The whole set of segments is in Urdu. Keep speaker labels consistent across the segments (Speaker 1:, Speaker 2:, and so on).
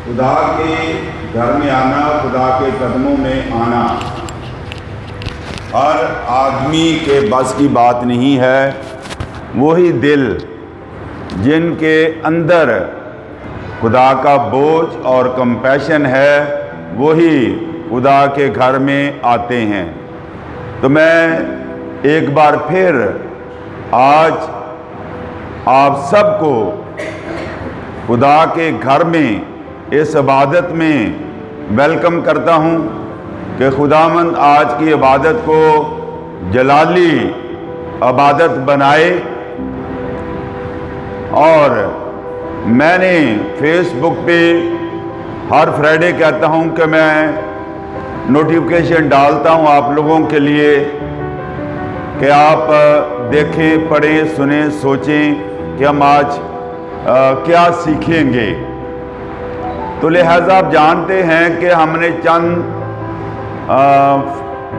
Speaker 1: خدا کے گھر میں آنا، خدا کے قدموں میں آنا ہر آدمی کے بس کی بات نہیں ہے۔ وہی دل جن کے اندر خدا کا بوجھ اور کمپیشن ہے وہی خدا کے گھر میں آتے ہیں۔ تو میں ایک بار پھر آج آپ سب کو خدا کے گھر میں اس عبادت میں ویلکم کرتا ہوں کہ خداوند آج کی عبادت کو جلالی عبادت بنائے۔ اور میں نے فیس بک پہ ہر فرائیڈے کہتا ہوں کہ میں نوٹیفیکیشن ڈالتا ہوں آپ لوگوں کے لیے کہ آپ دیکھیں، پڑھیں، سنیں، سوچیں کہ ہم آج کیا سیکھیں گے۔ تو لہٰذا آپ جانتے ہیں کہ ہم نے چند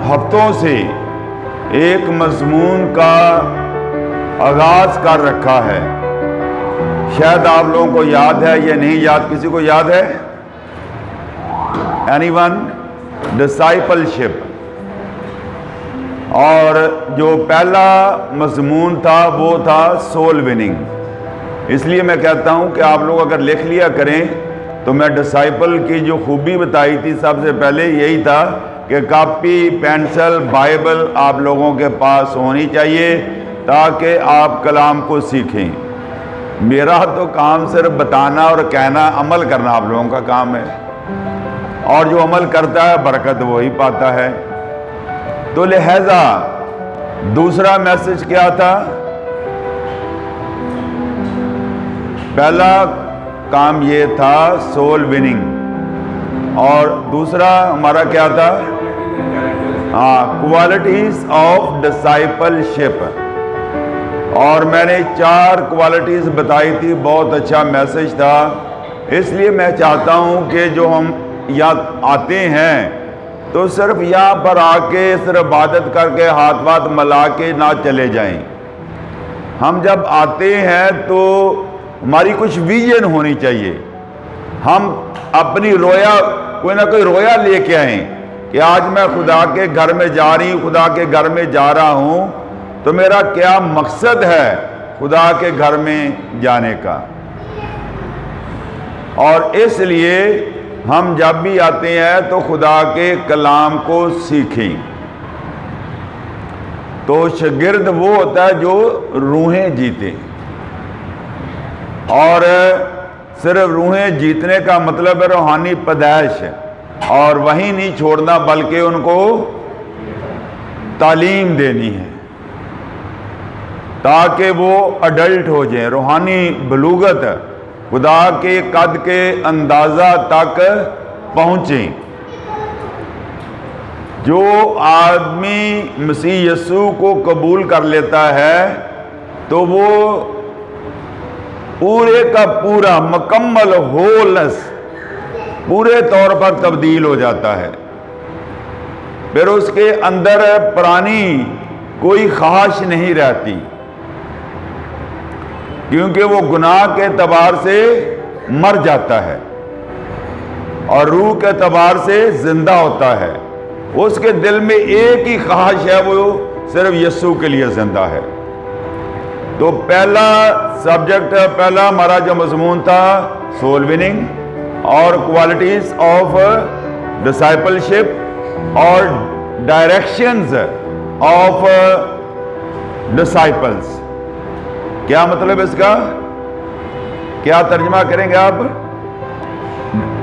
Speaker 1: ہفتوں سے ایک مضمون کا آغاز کر رکھا ہے۔ شاید آپ لوگوں کو یاد ہے یا نہیں یاد، کسی کو یاد ہے؟ Anyone? ڈسائپلشپ۔ اور جو پہلا مضمون تھا وہ تھا سول وننگ۔ اس لیے میں کہتا ہوں کہ آپ لوگ اگر لکھ لیا کریں تو میں ڈسائپل کی جو خوبی بتائی تھی سب سے پہلے یہی تھا کہ کاپی، پینسل، بائبل آپ لوگوں کے پاس ہونی چاہیے تاکہ آپ کلام کو سیکھیں۔ میرا تو کام صرف بتانا اور کہنا، عمل کرنا آپ لوگوں کا کام ہے، اور جو عمل کرتا ہے برکت وہی پاتا ہے۔ تو لہذا دوسرا میسج کیا تھا؟ پہلا کام یہ تھا سول وننگ، اور دوسرا ہمارا کیا تھا؟ Qualities of discipleship. اور میں نے 4 کوالٹیز بتائی تھی، بہت اچھا میسج تھا۔ اس لیے میں چاہتا ہوں کہ جو ہم یہاں آتے ہیں تو صرف یہاں پر آ کے صرف عبادت کر کے ہاتھ واتھ ملا کے نہ چلے جائیں۔ ہم جب آتے ہیں تو ہماری کچھ ویژن ہونی چاہیے، ہم اپنی رویا کوئی نہ کوئی رویا لے کے آئیں کہ آج میں خدا کے گھر میں جا رہی ہوں، خدا کے گھر میں جا رہا ہوں تو میرا کیا مقصد ہے خدا کے گھر میں جانے کا۔ اور اس لیے ہم جب بھی آتے ہیں تو خدا کے کلام کو سیکھیں۔ تو شاگرد وہ ہوتا ہے جو روحیں جیتے، اور صرف روحیں جیتنے کا مطلب ہے روحانی پیدائش ہے، اور وہیں نہیں چھوڑنا بلکہ ان کو تعلیم دینی ہے تاکہ وہ اڈلٹ ہو جائیں، روحانی بلوغت، خدا کے قد کے اندازہ تک پہنچیں۔ جو آدمی مسیح یسوع کو قبول کر لیتا ہے تو وہ پورے کا پورا مکمل ہولنس پورے طور پر تبدیل ہو جاتا ہے۔ پھر اس کے اندر پرانی کوئی خواہش نہیں رہتی، کیونکہ وہ گناہ کے اعتبار سے مر جاتا ہے اور روح کے اعتبار سے زندہ ہوتا ہے۔ اس کے دل میں ایک ہی خواہش ہے، وہ صرف یسوع کے لیے زندہ ہے۔ تو پہلا سبجیکٹ، پہلا ہمارا جو مضمون تھا سول وننگ اور کوالٹیز آف ڈسائپلشپ اور ڈائریکشنز آف ڈسائپلز۔ کیا مطلب اس کا؟ کیا ترجمہ کریں گے آپ؟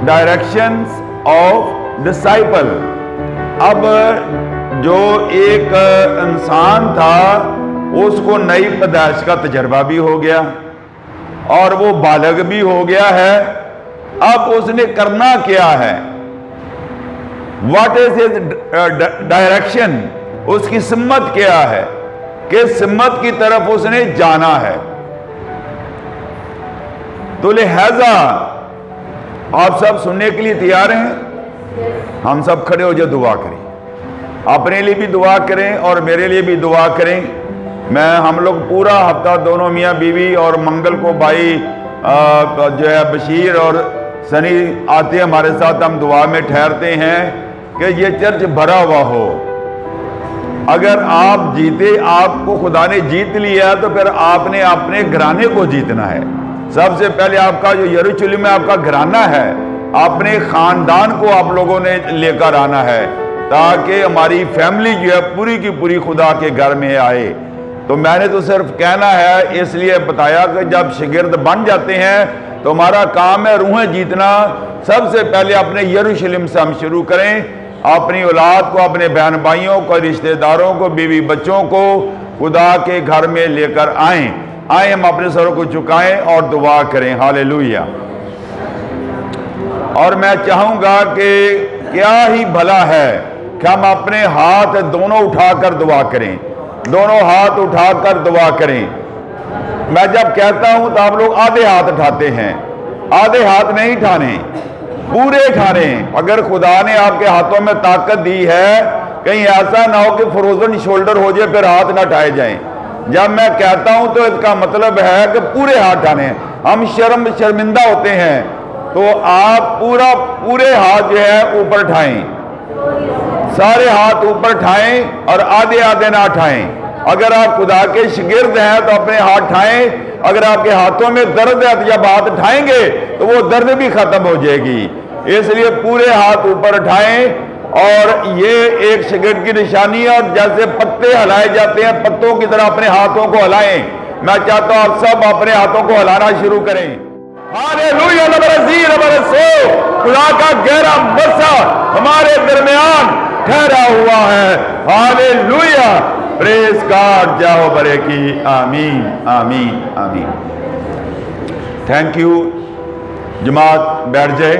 Speaker 1: Directions of disciple. اب جو ایک انسان تھا اس کو نئی پیدائش کا تجربہ بھی ہو گیا اور وہ بالغ بھی ہو گیا ہے۔ اب اس نے کرنا کیا ہے؟ What is his direction? اس کی سمت کیا ہے؟ کس سمت کی طرف اس نے جانا ہے؟ تو لہذا آپ سب سننے کے لیے تیار ہیں؟ ہم سب کھڑے ہو جائے، دعا کریں، اپنے لیے بھی دعا کریں اور میرے لیے بھی دعا کریں۔ ہم لوگ پورا ہفتہ دونوں میاں بیوی اور منگل کو بھائی جو ہے بشیر اور سنی آتے ہیں ہمارے ساتھ، ہم دعا میں ٹھہرتے ہیں کہ یہ چرچ بھرا ہوا ہو۔ اگر آپ جیتے، آپ کو خدا نے جیت لیا تو پھر آپ نے اپنے گھرانے کو جیتنا ہے۔ سب سے پہلے آپ کا جو یروشلم میں آپ کا گھرانہ ہے، اپنے خاندان کو آپ لوگوں نے لے کر آنا ہے، تاکہ ہماری فیملی جو ہے پوری کی پوری خدا کے گھر میں آئے۔ تو میں نے تو صرف کہنا ہے، اس لیے بتایا کہ جب شاگرد بن جاتے ہیں تو ہمارا کام ہے روحیں جیتنا۔ سب سے پہلے اپنے یروشلم سے ہم شروع کریں، اپنی اولاد کو، اپنے بہن بھائیوں کو، رشتہ داروں کو، بیوی بچوں کو خدا کے گھر میں لے کر آئیں۔ ہم اپنے سروں کو جھکائیں اور دعا کریں۔ ہالیلویا۔ اور میں چاہوں گا کہ کیا ہی بھلا ہے کہ ہم اپنے ہاتھ دونوں اٹھا کر دعا کریں، دونوں ہاتھ اٹھا کر دعا کریں۔ میں جب کہتا ہوں تو آپ لوگ آدھے ہاتھ اٹھاتے ہیں، آدھے ہاتھ نہیں اٹھانے، پورے اٹھانے۔ اگر خدا نے آپ کے ہاتھوں میں طاقت دی ہے، کہیں ایسا نہ ہو کہ فروزن شولڈر ہو جائے پھر ہاتھ نہ اٹھائے جائیں۔ جب میں کہتا ہوں تو اس کا مطلب ہے کہ پورے ہاتھ اٹھانے۔ ہم شرمندہ ہوتے ہیں تو آپ پورے ہاتھ جو ہے اوپر اٹھائیں، سارے ہاتھ اوپر اٹھائیں اور آدھے آدھے نہ اٹھائیں۔ اگر آپ خدا کے شاگرد ہیں تو اپنے ہاتھ اٹھائیں۔ اگر آپ کے ہاتھوں میں درد ہے تو جب ہاتھ اٹھائیں گے تو وہ درد بھی ختم ہو جائے گی۔ اس لیے پورے ہاتھ اوپر اٹھائیں، اور یہ ایک شاگرد کی نشانی ہے۔ اور جیسے پتے ہلائے جاتے ہیں، پتوں کی طرح اپنے ہاتھوں کو ہلائیں۔ میں چاہتا ہوں آپ سب اپنے ہاتھوں کو ہلانا شروع کریں۔ ہالےلویا، خدا کا گہرا مسا ہمارے درمیان ٹھہرا ہوا ہے۔ ہالےلویا، پریز گاڈ، جاؤ برے کی، آمین آمین آمین۔ Thank you. جماعت بیٹھ جائے۔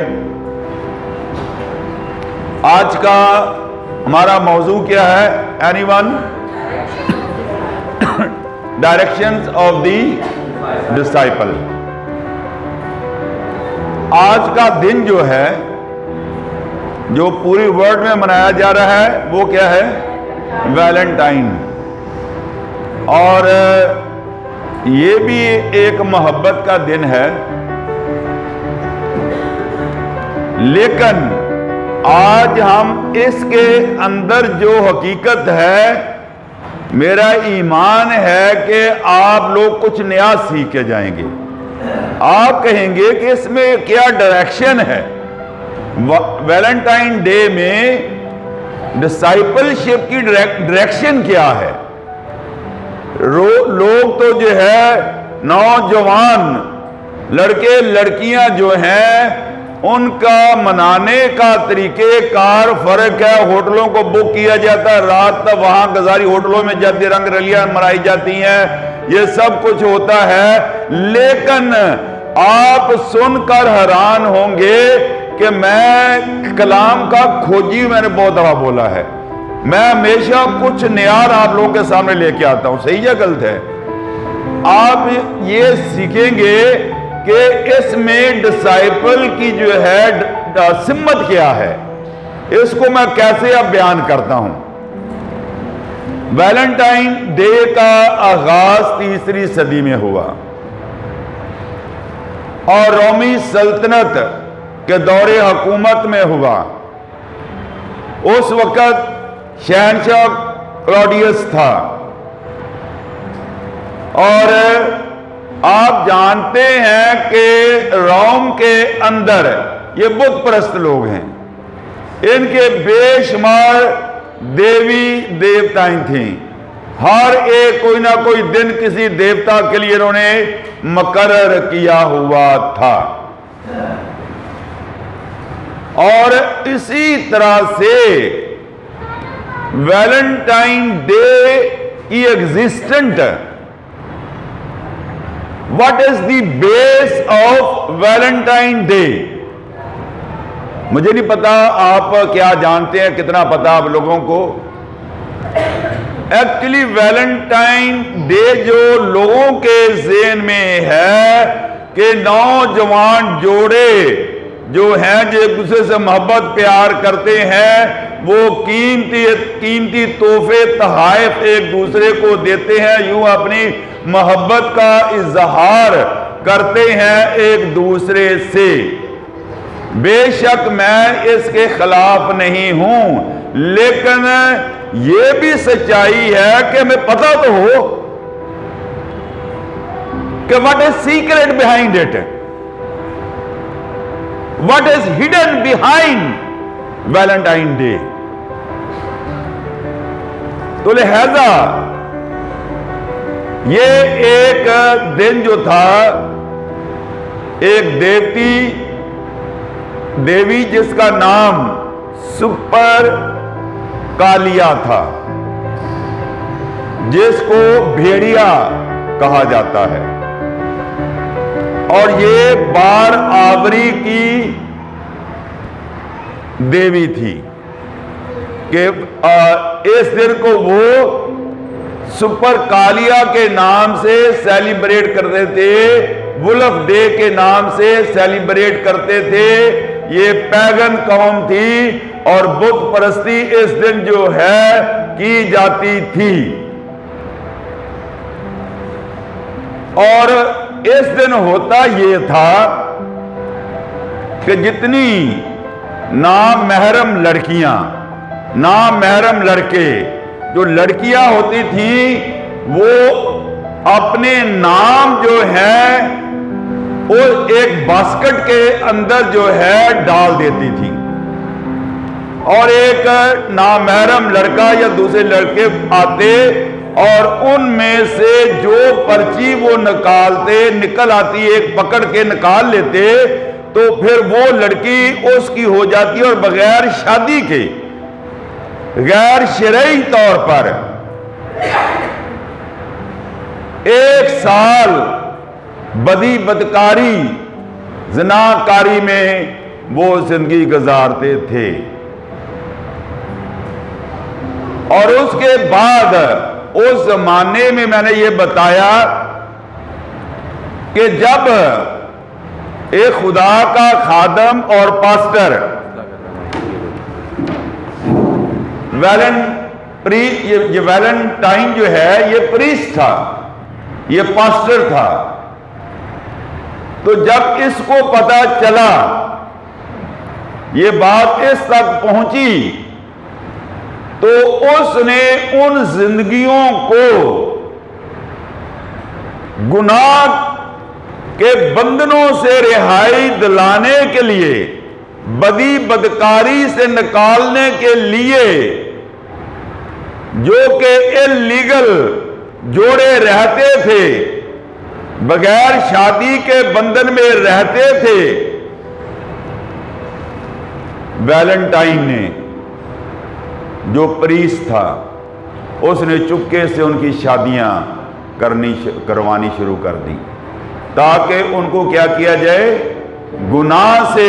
Speaker 1: آج کا ہمارا موضوع کیا ہے؟ Any one? Directions of the disciple. آج کا دن جو ہے، جو پوری ورلڈ میں منایا جا رہا ہے، وہ کیا ہے؟ ویلنٹائن۔ اور یہ بھی ایک محبت کا دن ہے، لیکن آج ہم اس کے اندر جو حقیقت ہے، میرا ایمان ہے کہ آپ لوگ کچھ نیا سیکھ کے جائیں گے۔ آپ کہیں گے کہ اس میں کیا ڈائریکشن ہے؟ ویلنٹائن ڈے میں ڈسائپل شپ کی ڈائریکشن کیا ہے؟ لوگ تو جو ہے، نوجوان لڑکے لڑکیاں جو ہیں، ان کا منانے کا طریقہ کار فرق ہے۔ ہوٹلوں کو بک کیا جاتا ہے، رات تک وہاں گزاری ہوٹلوں میں جاتی، رنگ رلیاں منائی جاتی ہیں، یہ سب کچھ ہوتا ہے۔ لیکن آپ سن کر حیران ہوں گے کہ میں کلام کا کھوجی، میں نے بہت دفعہ بولا ہے، میں ہمیشہ کچھ نیا آپ لوگوں کے سامنے لے کے آتا ہوں۔ صحیح یا غلط ہے؟ آپ یہ سیکھیں گے کہ اس میں ڈسائپل کی جو ہے سمت کیا ہے، اس کو میں کیسے اب بیان کرتا ہوں۔ ویلنٹائن ڈے کا آغاز 3 صدی میں ہوا، اور رومی سلطنت کے دور حکومت میں ہوا۔ اس وقت شہنشاہ کلاڈیس تھا، اور آپ جانتے ہیں کہ روم کے اندر یہ بت پرست لوگ ہیں، ان کے بے شمار دیوی دیوتائیں تھیں۔ ہر ایک کوئی نہ کوئی دن کسی دیوتا کے لیے انہوں نے مقرر کیا ہوا تھا، اور اسی طرح سے ویلنٹائن ڈے کی existent, what is the base of Valentine day? مجھے نہیں پتا آپ کیا جانتے ہیں، کتنا پتا آپ لوگوں کو۔ ایکچولی ویلنٹائن ڈے جو لوگوں کے ذہن میں ہے کہ نوجوان جوڑے جو ہیں، جو ایک دوسرے سے محبت پیار کرتے ہیں، وہ قیمتی تحفے تحائف ایک دوسرے کو دیتے ہیں، یوں اپنی محبت کا اظہار کرتے ہیں ایک دوسرے سے۔ بے شک میں اس کے خلاف نہیں ہوں، لیکن یہ بھی سچائی ہے کہ ہمیں پتہ تو ہو کہ what is secret behind it, what is hidden behind Valentine Day. تو لہذا یہ ایک دن جو تھا، ایک دیوی جس کا نام سپر کالیا تھا، جس کو بھیڑیا کہا جاتا ہے، اور یہ بار آوری کی دیوی تھی کہ اس دن کو وہ سپر کالیا کے نام سے سیلیبریٹ کرتے تھے، وولف ڈے کے نام سے سیلیبریٹ کرتے تھے۔ یہ پیگن قوم تھی اور بت پرستی اس دن جو ہے کی جاتی تھی، اور اس دن ہوتا یہ تھا کہ جتنی نامحرم لڑکیاں، نامحرم لڑکے، جو لڑکیاں ہوتی تھیں وہ اپنے نام جو ہے وہ ایک باسکٹ کے اندر جو ہے ڈال دیتی تھی، اور ایک نامحرم لڑکا یا دوسرے لڑکے آتے اور ان میں سے جو پرچی وہ نکل آتی، ایک پکڑ کے نکال لیتے، تو پھر وہ لڑکی اس کی ہو جاتی، اور بغیر شادی کے، غیر شرعی طور پر 1 سال بدی بدکاری زناکاری میں وہ زندگی گزارتے تھے۔ اور اس کے بعد اس زمانے میں نے یہ بتایا کہ جب ایک خدا کا خادم اور پاسٹر یہ ویلنٹائن جو ہے یہ پریسٹ تھا، یہ پاسٹر تھا، تو جب اس کو پتا چلا، یہ بات اس تک پہنچی، تو اس نے ان زندگیوں کو گناہ کے بندنوں سے رہائی دلانے کے لیے، بدی بدکاری سے نکالنے کے لیے، جو کہ اللیگل جوڑے رہتے تھے، بغیر شادی کے بندھن میں رہتے تھے، ویلنٹائن نے جو پریسٹ تھا اس نے چپکے سے ان کی شادیاں کروانی شروع کر دی، تاکہ ان کو کیا کیا جائے، گناہ سے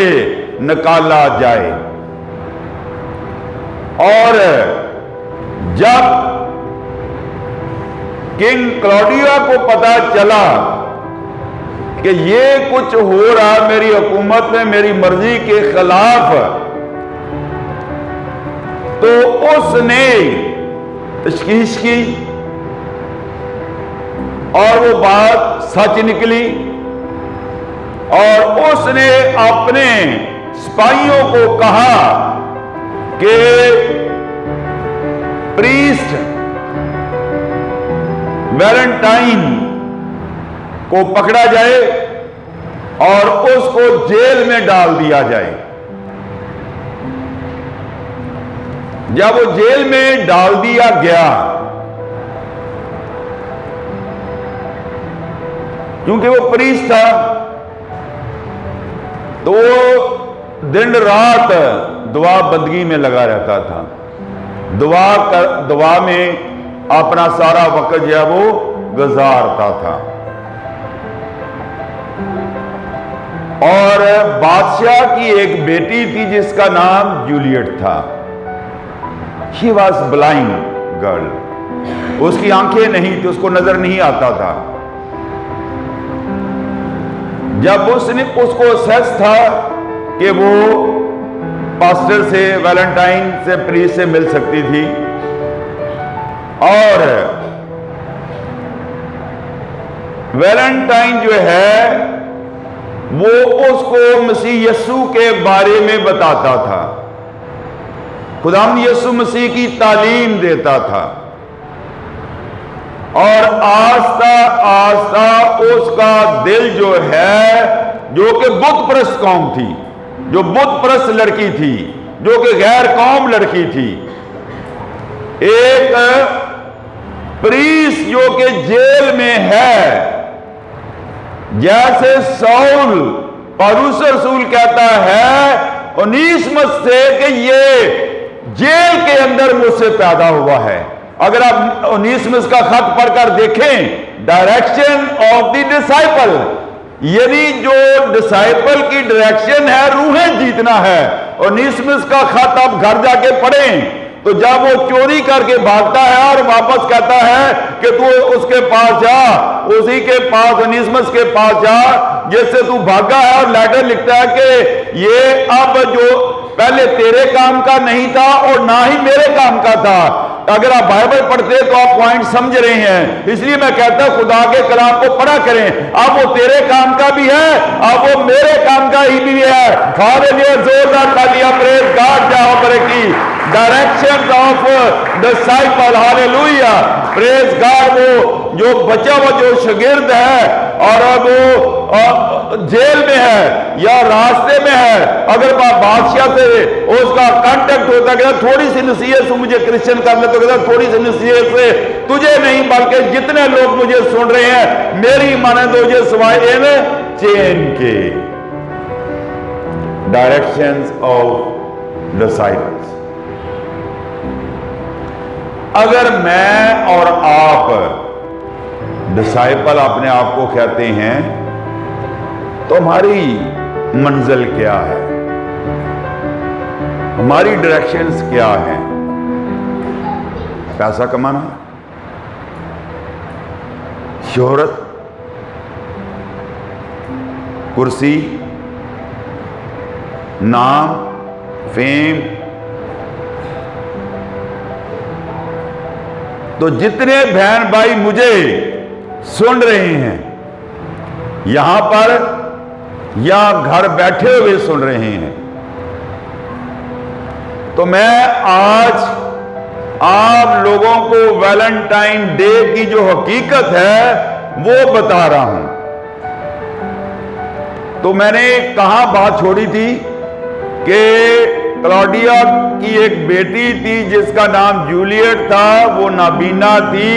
Speaker 1: نکالا جائے۔ اور جب کنگ کلاڈیا کو پتا چلا کہ یہ کچھ ہو رہا میری حکومت میں میری مرضی کے خلاف، تو اس نے تشخیص کی، اور وہ بات سچ نکلی، اور اس نے اپنے سپاہیوں کو کہا کہ پریسٹ ویلنٹائن کو پکڑا جائے اور اس کو جیل میں ڈال دیا جائے۔ جب وہ جیل میں ڈال دیا گیا، کیونکہ وہ پریسٹ تھا، تو وہ دن رات دعا بندگی میں لگا رہتا تھا، دعا میں اپنا سارا وقت جو ہے وہ گزارتا تھا۔ اور بادشاہ کی ایک بیٹی تھی جس کا نام جولیٹ تھا، she was blind girl، اس کی آنکھیں نہیں تھی، اس کو نظر نہیں آتا تھا۔ جب اس کو سیس تھا کہ وہ پاسٹر سے، ویلنٹائن سے، پریسٹ سے مل سکتی تھی، اور ویلنٹائن جو ہے وہ اس کو مسیح یسوع کے بارے میں بتاتا تھا، خداوند یسوع مسیح کی تعلیم دیتا تھا، اور آہستہ آہستہ اس کا دل جو ہے، جو کہ بت پرست قوم تھی، جو بت پرست لڑکی تھی، جو کہ غیر قوم لڑکی تھی، ایک پریس جو کہ جیل میں ہے، جیسے سول پولس رسول کہتا ہے اونیسمس سے کہ یہ جیل کے اندر مجھ سے پیدا ہوا ہے۔ اگر آپ اونیسمس کا خط پڑھ کر دیکھیں، ڈائریکشن آف دی ڈسائپل، یعنی جو ڈسائپل کی ڈائریکشن ہے روحیں جیتنا ہے۔ اونیسمس کا خط آپ گھر جا کے پڑھیں تو جب وہ چوری کر کے بھاگتا ہے اور واپس کہتا ہے کہ تو اس کے پاس جا، اسی کے پاس، اونیسمس کے پاس جا جس سے تو بھاگا ہے، اور لیٹر لکھتا ہے کہ یہ اب جو پہلے تیرے کام کا نہیں تھا اور نہ ہی میرے کام کا تھا۔ اگر آپ بائبل پڑھتے تو آپ پوائنٹ سمجھ رہے ہیں، اس لیے میں کہتا ہوں خدا کے کلام کو پڑھا کریں۔ اب وہ تیرے کام کا بھی ہے، اب وہ میرے کام کا ہی بھی ہے۔ ہاللیلویا، زوردار تالیاں، پریز گاڈ، جاؤ برکی direction of disciple, hallelujah, praise God. وہ جو بچہ ہوا، جو شاگرد ہے اور اب وہ جیل میں ہے یا راستے میں ہے، اگر بادشاہ سے اس کا کانٹیکٹ ہوتا کہ تھوڑی سی نصیحت سے مجھے کرسچن کر لے، تو کہتا تھوڑی سی نصیحت سے تجھے نہیں بلکہ جتنے لوگ مجھے سن رہے ہیں میری مانند ہو جائے سوائے ان چین کے۔ Directions of disciples. اگر میں اور آپ ڈسائپل اپنے آپ کو کہتے ہیں تو ہماری منزل کیا ہے، ہماری ڈائریکشنز کیا ہیں؟ پیسہ کمانا، شہرت، کرسی، نام، فیم؟ تو جتنے بہن بھائی مجھے سن رہے ہیں یہاں پر یا گھر بیٹھے ہوئے سن رہے ہیں، تو میں آج آپ لوگوں کو ویلنٹائن ڈے کی جو حقیقت ہے وہ بتا رہا ہوں۔ تو میں نے کہاں بات چھوڑی تھی کہ کلاڈیا کی ایک بیٹی تھی جس کا نام جولیٹ تھا، وہ نابینا تھی،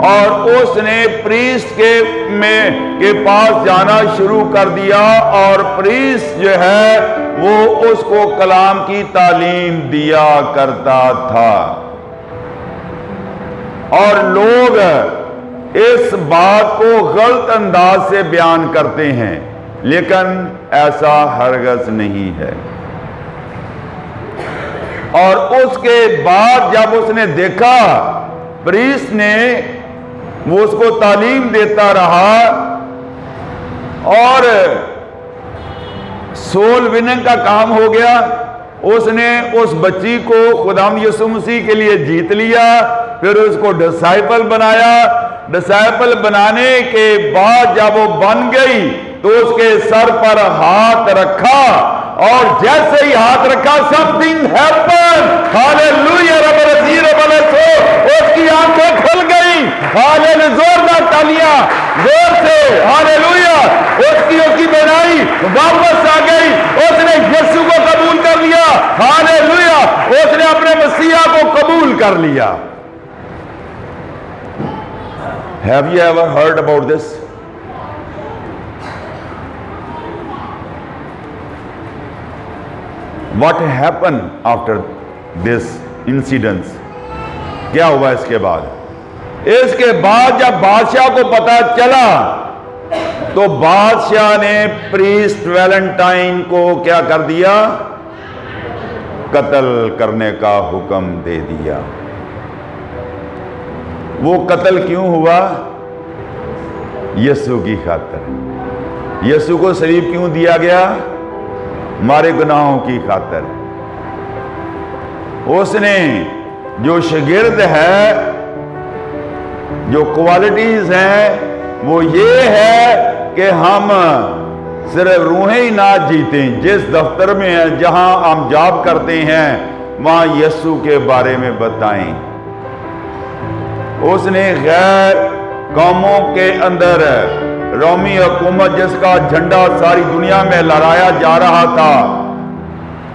Speaker 1: اور اس نے پریسٹ کے پاس جانا شروع کر دیا، اور پریسٹ جو ہے وہ اس کو کلام کی تعلیم دیا کرتا تھا، اور لوگ اس بات کو غلط انداز سے بیان کرتے ہیں، لیکن ایسا ہرگز نہیں ہے۔ اور اس کے بعد جب اس نے دیکھا پریسٹ نے وہ اس کو تعلیم دیتا رہا اور سول وننگ کا کام ہو گیا، اس نے اس بچی کو خداوند یسوع مسیح کے لیے جیت لیا، پھر اس کو ڈسائپل بنایا۔ ڈسائپل بنانے کے بعد جب وہ بن گئی تو اس کے سر پر ہاتھ رکھا، اور جیسے ہی ہاتھ رکھا something happened، ہاللیلویا، رب رضی رب الاسو، اس کی آنکھیں کھل گئی، ہاللیلویا، زوردار تالیاں، زور سے، ہاللیلویا، اس کی بینائی واپس آ گئی، اس نے یسوع کو قبول کر لیا، ہاللیلویا، اس نے اپنے مسیح کو قبول کر لیا۔ Have you ever heard about this? What happened after this incident? کیا ہوا اس کے بعد؟ اس کے بعد جب بادشاہ کو پتا چلا تو بادشاہ نے پریسٹ ویلنٹائن کو کیا کر دیا؟ قتل کرنے کا حکم دے دیا۔ وہ قتل کیوں ہوا؟ یسوع کی خاطر۔ یسوع کو صلیب کیوں دیا گیا؟ ہمارے گناہوں کی خاطر۔ اس نے جو شاگرد ہے، جو کوالٹیز ہیں، وہ یہ ہے کہ ہم صرف روحیں ہی نہ جیتیں، جس دفتر میں ہیں، جہاں ہم جاب کرتے ہیں، وہاں یسوع کے بارے میں بتائیں۔ اس نے غیر قوموں کے اندر رومی حکومت جس کا جھنڈا ساری دنیا میں لہرایا جا رہا تھا،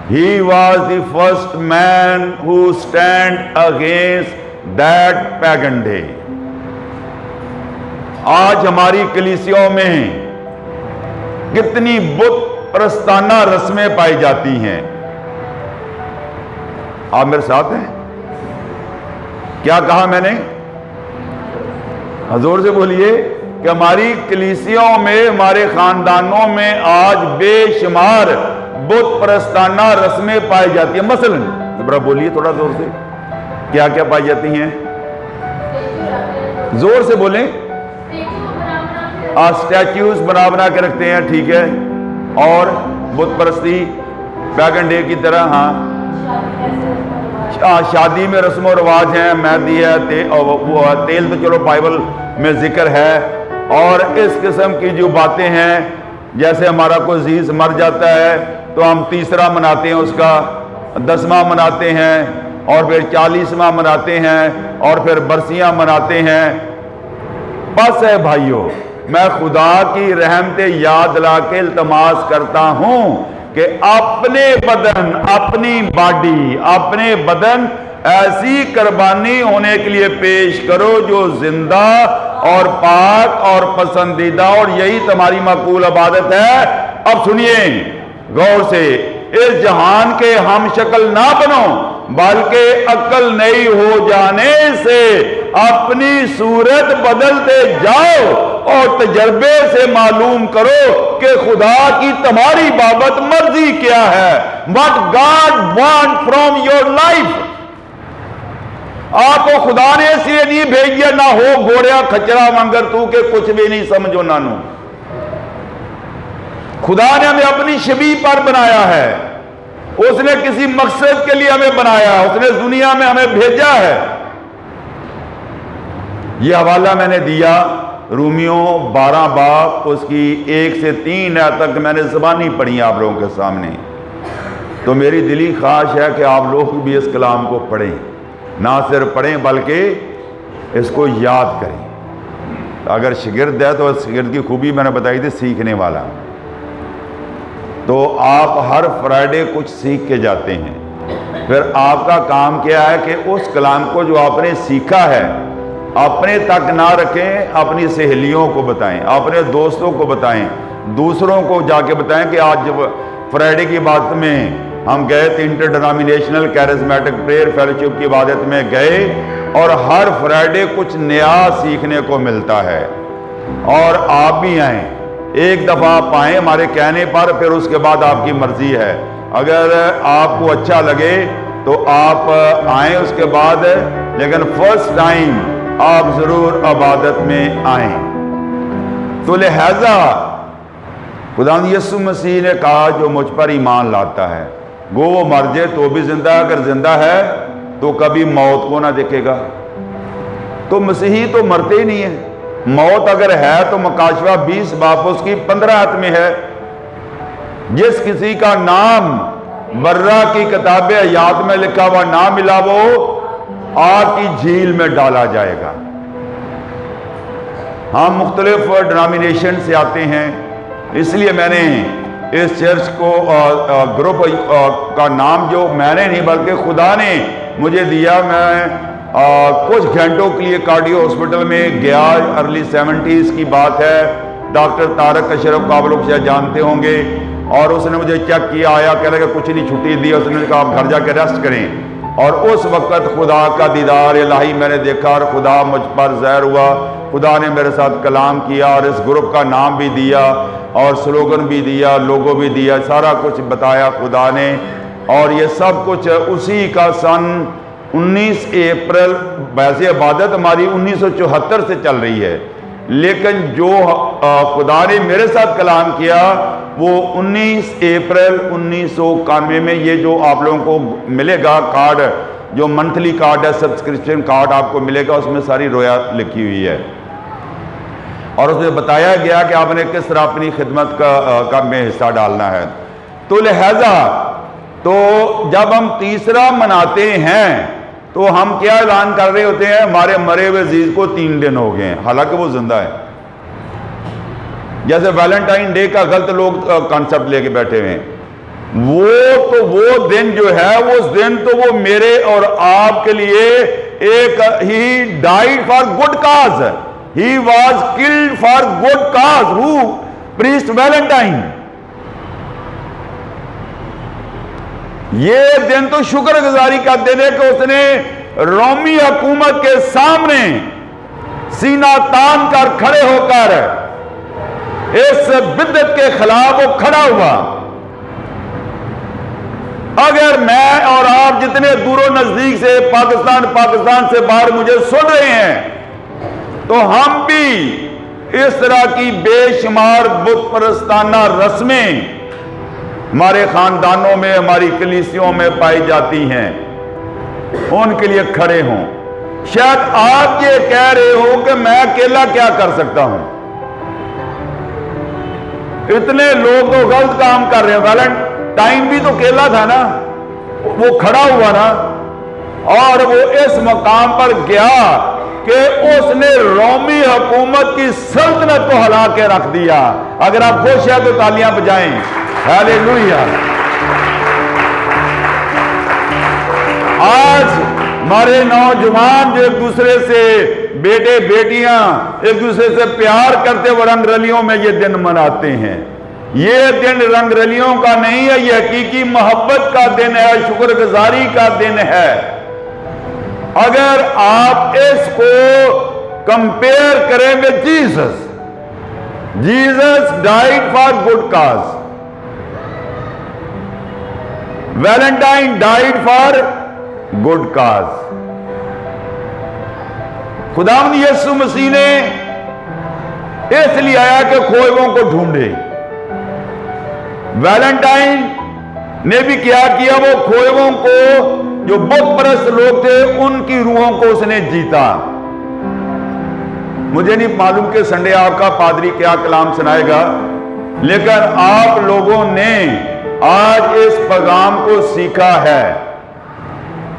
Speaker 1: He was the first man who stand against that pagan day۔ آج ہماری کلیسیوں میں کتنی بت پرستانہ رسمیں پائی جاتی ہیں۔ آپ میرے ساتھ ہیں؟ کیا کہا میں نے؟ حضور سے بولیے کہ ہماری کلیسیوں میں، ہمارے خاندانوں میں آج بے شمار بت پرستانہ رسمیں پائی جاتی ہیں۔ مثلاً برا بولیے تھوڑا زور سے، کیا کیا پائی جاتی ہیں؟ زور سے بولیں۔ اسٹیچوز بنا کے رکھتے ہیں، ٹھیک ہے، اور بت پرستی پیگن ڈے کی طرح۔ ہاں، شادی میں رسم و رواج ہیں، مہندی ہے، تیل تو چلو بائبل میں ذکر ہے، اور اس قسم کی جو باتیں ہیں، جیسے ہمارا کوئی عزیز مر جاتا ہے تو ہم تیسرا مناتے ہیں، اس کا 10واں مناتے ہیں، اور پھر 40واں مناتے ہیں، اور پھر برسیاں مناتے ہیں۔ بس ہے بھائیو، میں خدا کی رحمت یاد لا کے التماس کرتا ہوں کہ اپنے بدن، اپنی باڈی، اپنے بدن ایسی قربانی ہونے کے لیے پیش کرو جو زندہ اور پاک اور پسندیدہ، اور یہی تمہاری مقبول عبادت ہے۔ اب سنیے غور سے، اس جہان کے ہم شکل نہ بنو، بلکہ عقل نئی ہو جانے سے اپنی صورت بدلتے جاؤ، اور تجربے سے معلوم کرو کہ خدا کی تمہاری بابت مرضی کیا ہے۔ What God wants from your life۔ آپ کو خدا نے اس لیے نہیں بھیجیا نہ ہو گوڑیا کھچرا منگر تو کہ کچھ بھی نہیں سمجھو نانو۔ خدا نے ہمیں اپنی شبیہ پر بنایا ہے، اس نے کسی مقصد کے لیے ہمیں بنایا، اس نے دنیا میں ہمیں بھیجا ہے۔ یہ حوالہ میں نے دیا رومیوں 12 باب، اس کی 1 سے 3 تک میں نے زبانی پڑھی آپ لوگوں کے سامنے۔ تو میری دلی خواہش ہے کہ آپ لوگ بھی اس کلام کو پڑھیں، نہ صرف پڑھیں بلکہ اس کو یاد کریں۔ اگر شاگرد ہے تو شاگرد کی خوبی میں نے بتائی تھی، سیکھنے والا۔ تو آپ ہر فرائیڈے کچھ سیکھ کے جاتے ہیں، پھر آپ کا کام کیا ہے کہ اس کلام کو جو آپ نے سیکھا ہے اپنے تک نہ رکھیں، اپنی سہیلیوں کو بتائیں، اپنے دوستوں کو بتائیں، دوسروں کو جا کے بتائیں کہ آج جب فرائیڈے کی عبادت میں ہم گئے تھے، انٹر ڈینامینیشنل کیرزمیٹک پریئر فیلوشپ کی عبادت میں گئے، اور ہر فرائیڈے کچھ نیا سیکھنے کو ملتا ہے، اور آپ بھی آئیں۔ ایک دفعہ آپ آئیں ہمارے کہنے پر، پھر اس کے بعد آپ کی مرضی ہے، اگر آپ کو اچھا لگے تو آپ آئیں اس کے بعد، لیکن فرسٹ ٹائم آپ ضرور عبادت میں آئیں۔ تو لہذا خدا یسوع مسیح نے کہا جو مجھ پر ایمان لاتا ہے گو وہ مر جائے تو بھی زندہ ہے، اگر زندہ ہے تو کبھی موت کو نہ دیکھے گا۔ تو مسیحی تو مرتے ہی نہیں ہیں۔ موت اگر ہے تو مکاشفہ 20 باب اس کی 15 میں ہے، جس کسی کا نام برہ کی کتاب حیات میں لکھا ہوا نہ ملا وہ آگ کی جھیل میں ڈالا جائے گا۔ ہم مختلف ڈینامینیشن سے آتے ہیں، اس لیے میں نے اس چرچ کو گروپ کا نام جو میں نے نہیں بلکہ خدا نے مجھے دیا، میں کچھ گھنٹوں کے لیے کارڈیو ہاسپٹل میں گیا، ارلی 70s کی بات ہے۔ ڈاکٹر طارق اشرف قابل شاید جانتے ہوں گے، اور اس نے مجھے چیک کیا، آیا کہہ لگا کچھ نہیں، چھٹی دی، اس نے کہا آپ گھر جا کے ریسٹ کریں۔ اور اس وقت خدا کا دیدار الہی میں نے دیکھا، اور خدا مجھ پر ظاہر ہوا، خدا نے میرے ساتھ کلام کیا، اور اس گروپ کا نام بھی دیا، اور سلوگن بھی دیا، لوگو بھی دیا، سارا کچھ بتایا خدا نے۔ اور یہ سب کچھ اسی کا سن 19 اپریل، ویسے عبادت ہماری 1974 سے چل رہی ہے، لیکن جو خدا نے میرے ساتھ کلام کیا وہ 19 اپریل 1991 میں، یہ جو آپ لوگوں کو ملے گا کارڈ، جو منتھلی کارڈ ہے، سبسکرپشن کارڈ آپ کو ملے گا، اس میں ساری رویا لکھی ہوئی ہے۔ اور اس میں بتایا گیا کہ آپ نے کس طرح اپنی خدمت کا میں حصہ ڈالنا ہے. تو لہذا تو جب ہم تیسرا مناتے ہیں تو ہم کیا اعلان کر رہے ہوتے ہیں؟ ہمارے مرے ہوئے عزیز کو 3 دن ہو گئے ہیں، حالانکہ وہ زندہ ہے. جیسے ویلنٹائن ڈے کا غلط لوگ کانسیپٹ لے کے بیٹھے ہوئے ہیں. وہ دن جو ہے اس دن تو وہ میرے اور آپ کے لیے ایک ہی died for good cause, he was killed for good cause. Who priest Valentine. یہ دن تو شکر گزاری کا دن ہے کہ اس نے رومی حکومت کے سامنے سینہ تان کر کھڑے ہو کر اس بدعت کے خلاف وہ کھڑا ہوا. اگر میں اور آپ جتنے دور و نزدیک سے پاکستان سے باہر مجھے سن رہے ہیں تو ہم بھی اس طرح کی بے شمار بت پرستانہ رسمیں ہمارے خاندانوں میں، ہماری کلیسیوں میں پائی جاتی ہیں، ان کے لیے کھڑے ہوں. شاید آپ یہ کہہ رہے ہو کہ میں اکیلا کیا کر سکتا ہوں، اتنے لوگ تو غلط کام کر رہے ہیں. ویلنٹائن بھی تو اکیلا تھا نا، وہ کھڑا ہوا نا، اور وہ اس مقام پر گیا کہ اس نے رومی حکومت کی سلطنت کو ہلا کے رکھ دیا. اگر آپ خوش ہیں تو تالیاں بجائیں. ہاللیلویا. آج ہمارے نوجوان جو ایک دوسرے سے، بیٹے بیٹیاں ایک دوسرے سے پیار کرتے وہ رنگ رلیوں میں یہ دن مناتے ہیں. یہ دن رنگ رلیوں کا نہیں ہے، یہ حقیقی محبت کا دن ہے، شکر گزاری کا دن ہے. اگر آپ اس کو کمپیئر کریں with Jesus died for good cause. Valentine died for good cause. خداوند یسوع مسیح نے اس لیے آیا کہ کھوئے کو ڈھونڈے. ویلنٹائن نے بھی کیا وہ کھوئے کو، جو بت پرست لوگ تھے، ان کی روحوں کو اس نے جیتا. مجھے نہیں معلوم کہ سنڈے آپ کا پادری کیا کلام سنائے گا، لیکن آپ لوگوں نے آج اس پیغام کو سیکھا ہے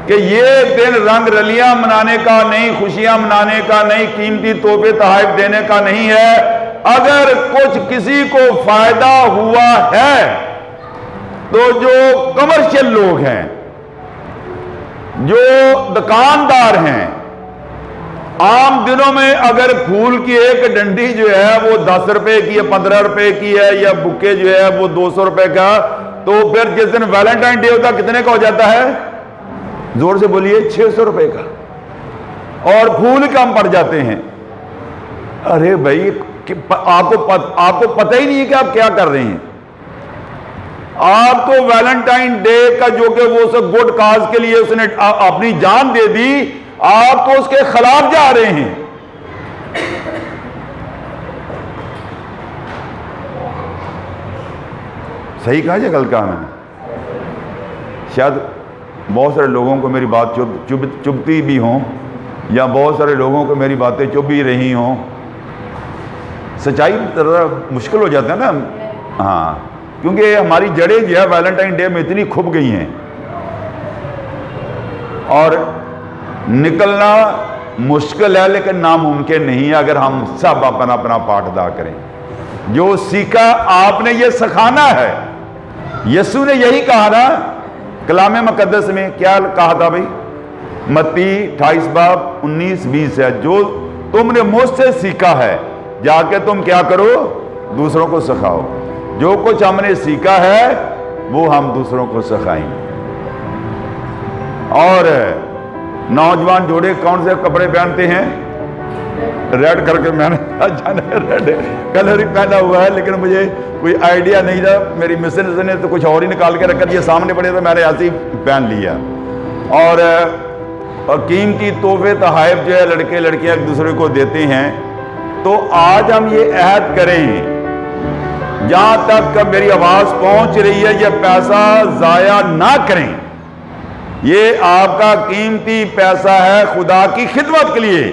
Speaker 1: کہ یہ دن رنگ رلیاں منانے کا نہیں، خوشیاں منانے کا نہیں، قیمتی تحفے تحائف دینے کا نہیں ہے. اگر کچھ کسی کو فائدہ ہوا ہے تو جو کمرشل لوگ ہیں، جو دکاندار ہیں، عام دنوں میں اگر پھول کی ایک ڈنڈی جو ہے وہ 10 روپے کی ہے، 15 روپے کی ہے، یا بکے جو ہے وہ 200 روپے کا، تو پھر جس دن ویلنٹائن ڈے ہوتا کتنے کا ہو جاتا ہے؟ زور سے بولیے، 600 روپے کا. اور پھول کم پڑ جاتے ہیں. ارے بھائی، آپ کو پتہ ہی نہیں ہے کہ آپ کیا کر رہے ہیں. آپ تو ویلنٹائن ڈے کا جو کہ وہ سب گڈ کاز کے لیے اس نے اپنی جان دے دی، آپ تو اس کے خلاف جا رہے ہیں. صحیح کہا یا غلط کہا میں نے؟ شاید بہت سارے لوگوں کو میری بات چبھتی بھی ہوں، یا بہت سارے لوگوں کو میری باتیں چبھ بھی رہی ہوں. سچائی ذرا مشکل ہو جاتا ہے نا. ہاں، کیونکہ ہماری جڑیں جو ہے ویلنٹائن ڈے میں اتنی کھپ گئی ہیں، اور نکلنا مشکل ہے لیکن ناممکن نہیں ہے اگر ہم سب اپنا اپنا پارٹ ادا کریں. جو سیکھا آپ نے یہ سکھانا ہے. یسوع نے یہی کہا نا کلام مقدس میں، کیا کہا تھا بھائی؟ متی 28 باب 19-20 ہے، جو تم نے مجھ سے سیکھا ہے جا کے تم کیا کرو؟ دوسروں کو سکھاؤ. جو کچھ ہم نے سیکھا ہے وہ ہم دوسروں کو سکھائیں. اور نوجوان جوڑے کون سے کپڑے پہنتے ہیں؟ ریڈ کر کے، میں نے ریڈ کلر ہی پہنا ہوا ہے، لیکن مجھے کوئی آئیڈیا نہیں تھا. میری مسز نے تو کچھ اور ہی نکال کے رکھ دیا، سامنے پڑے تو میں نے ایسے ہی پہن لیا. اور قیمتی تحفے تحائف جو ہے لڑکے لڑکیاں ایک دوسرے کو دیتے ہیں. تو آج ہم یہ عہد کریں، جہاں تک میری آواز پہنچ رہی ہے، یہ پیسہ ضائع نہ کریں. یہ آپ کا قیمتی پیسہ ہے خدا کی خدمت کے لیے.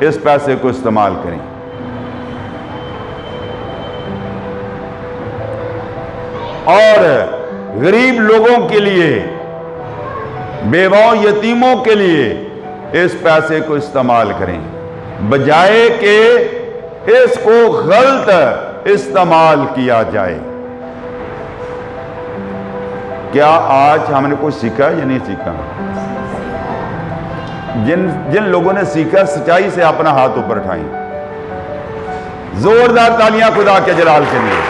Speaker 1: اس پیسے کو استعمال کریں. اور غریب لوگوں کے لیے، بیواؤں یتیموں کے لیے اس پیسے کو استعمال کریں، بجائے کہ اس کو غلط استعمال کیا جائے۔ کیا آج ہم نے کچھ سیکھا یا نہیں سیکھا؟ جن لوگوں نے سیکھا سچائی سے اپنا ہاتھ اوپر اٹھائیں، زوردار تالیاں خدا کے جلال کے لیے۔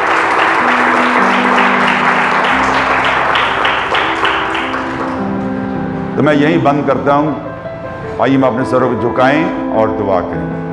Speaker 1: تو میں یہیں بند کرتا ہوں۔ آئیے ہم اپنے سروں کو جھکائیں اور دعا کریں۔